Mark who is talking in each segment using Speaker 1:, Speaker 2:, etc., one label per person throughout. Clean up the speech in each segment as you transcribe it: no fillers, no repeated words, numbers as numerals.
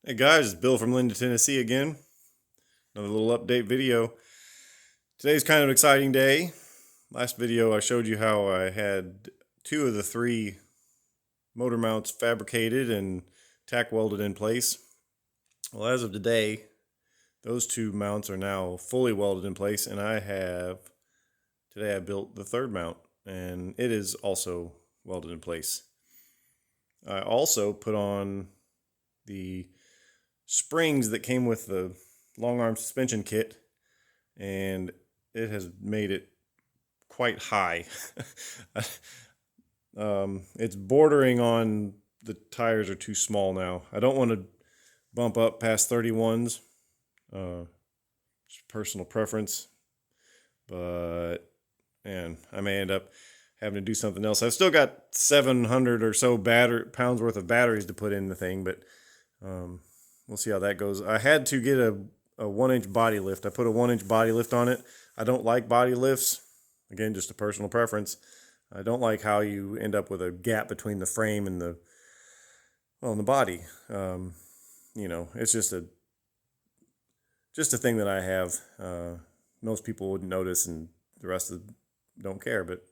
Speaker 1: Hey guys, it's Bill from Linda, Tennessee again. Another little update video. Today's kind of an exciting day. Last video I showed you how I had two of the three motor mounts fabricated and tack welded in place. Well, as of today, those two mounts are now fully welded in place, and today I built the third mount, and it is also welded in place. I also put on the springs that came with the long arm suspension kit, and it has made it quite high. It's bordering on the tires are too small now. I don't want to bump up past 31s. Just personal preference, but man, I may end up having to do something else. I've still got 700 or so pounds worth of batteries to put in the thing, but we'll see how that goes. I had to get a 1-inch body lift. I put a 1-inch body lift on it. I don't like body lifts. Again, just a personal preference. I don't like how you end up with a gap between the frame and the body. It's just a thing that I have. Most people wouldn't notice, and the rest of them don't care. But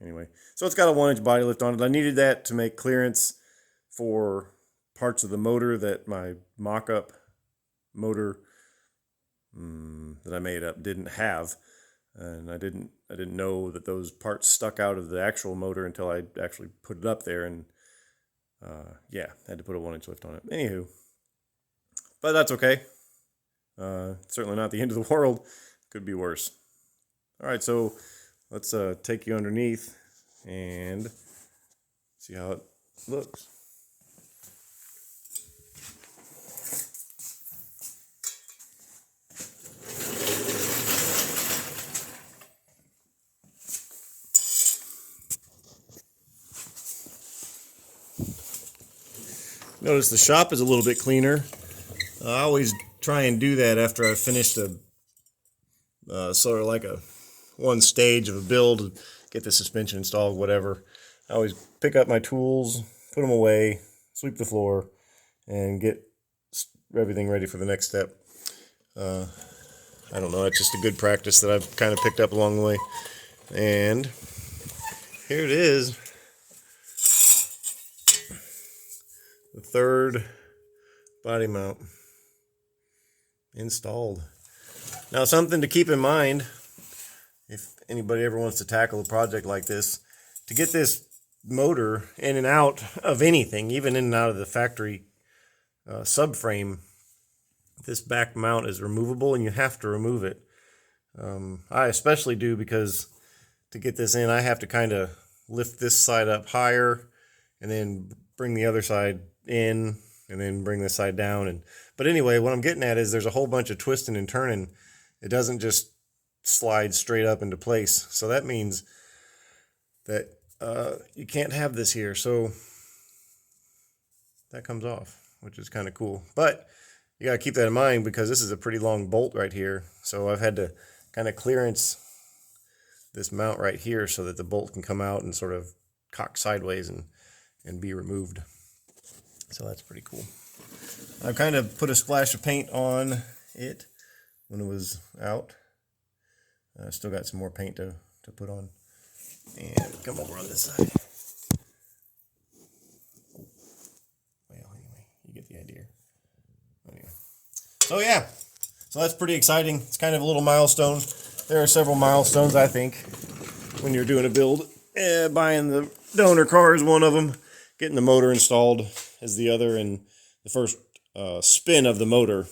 Speaker 1: anyway, so it's got a 1-inch body lift on it. I needed that to make clearance for parts of the motor that my mock-up motor that I made up didn't have, and I didn't know that those parts stuck out of the actual motor until I actually put it up there, and yeah, had to put a 1-inch lift on it. Anywho, but that's okay. Certainly not the end of the world. Could be worse. All right, so let's take you underneath and see how it looks. Notice the shop is a little bit cleaner. I always try and do that after I've finished sort of like a one stage of a build, get the suspension installed, whatever. I always pick up my tools, put them away, sweep the floor, and get everything ready for the next step. I don't know, it's just a good practice that I've kind of picked up along the way. And here it is. The third body mount installed. Now, something to keep in mind if anybody ever wants to tackle a project like this, to get this motor in and out of anything, even in and out of the factory subframe, this back mount is removable, and you have to remove it. I especially do, because to get this in, I have to kind of lift this side up higher and then bring the other side in and then bring this side down. But anyway, what I'm getting at is there's a whole bunch of twisting and turning. It doesn't just slide straight up into place. So that means that you can't have this here. So that comes off, which is kind of cool. But you got to keep that in mind, because this is a pretty long bolt right here. So I've had to kind of clearance this mount right here so that the bolt can come out and sort of cock sideways and be removed. So that's pretty cool. I've kind of put a splash of paint on it when it was out. I still got some more paint to put on. And come over on this side. Well, anyway, you get the idea. Anyway. So yeah, so that's pretty exciting. It's kind of a little milestone. There are several milestones, I think, when you're doing a build. Buying the donor car is one of them. Getting the motor installed is the other, and the first spin of the motor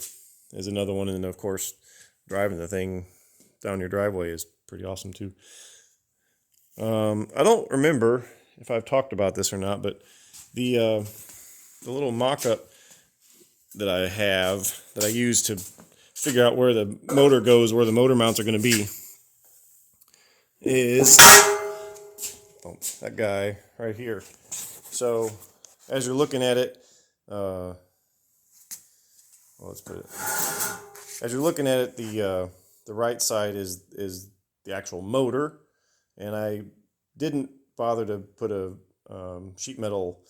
Speaker 1: is another one. And of course, driving the thing down your driveway is pretty awesome too. I don't remember if I've talked about this or not, but the little mock-up that I have, that I use to figure out where the motor goes, where the motor mounts are going to be, is that guy right here. So as you're looking at it, let's put it. As you're looking at it, the right side is the actual motor, and I didn't bother to put a sheet metal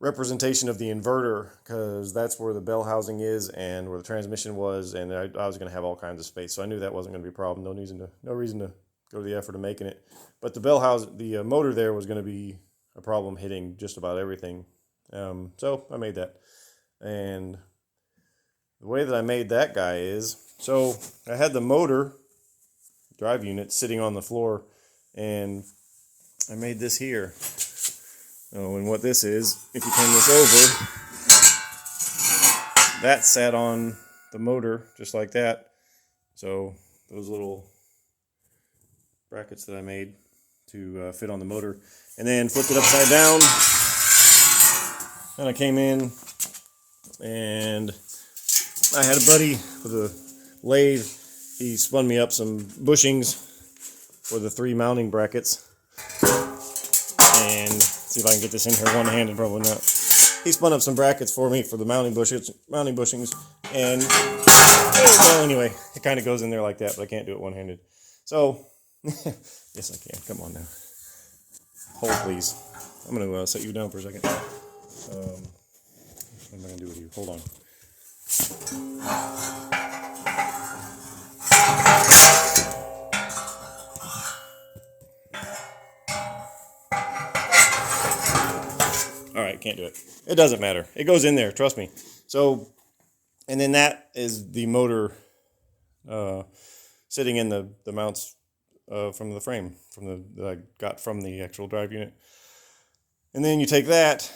Speaker 1: representation of the inverter, because that's where the bell housing is and where the transmission was, and I was going to have all kinds of space, so I knew that wasn't going to be a problem. No reason to go to the effort of making it. But the motor there was going to be a problem hitting just about everything. So I made that, and the way that I made that guy is, so I had the motor drive unit sitting on the floor, and I made this here. Oh, and what this is, if you turn this over, that sat on the motor just like that. So those little brackets that I made to fit on the motor, and then flipped it upside down. Then I came in, and I had a buddy with a lathe. He spun me up some bushings for the 3 mounting brackets, and see if I can get this in here one-handed. Probably not. He spun up some brackets for me for the mounting bushings, and well, anyway, it kind of goes in there like that, but I can't do it one-handed. So, yes, I can. Come on now. Hold, please. I'm going to set you down for a second. What am I going to do with you? Hold on. All right, can't do it. It doesn't matter. It goes in there, trust me. So, and then that is the motor sitting in the mounts from the frame that I got from the actual drive unit. And then you take that,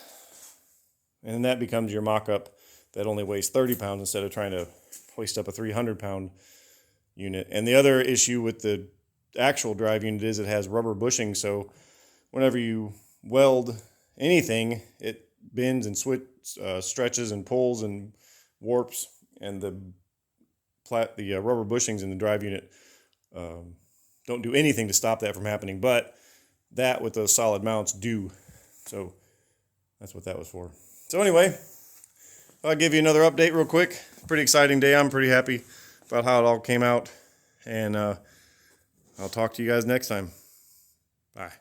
Speaker 1: and then that becomes your mock-up that only weighs 30 pounds instead of trying to hoist up a 300-pound unit. And the other issue with the actual drive unit is it has rubber bushing, so whenever you weld anything, it bends and stretches and pulls and warps, and the rubber bushings in the drive unit don't do anything to stop that from happening, but that with those solid mounts do. So that's what that was for. So anyway, I'll give you another update real quick. Pretty exciting day. I'm pretty happy about how it all came out, and I'll talk to you guys next time. Bye.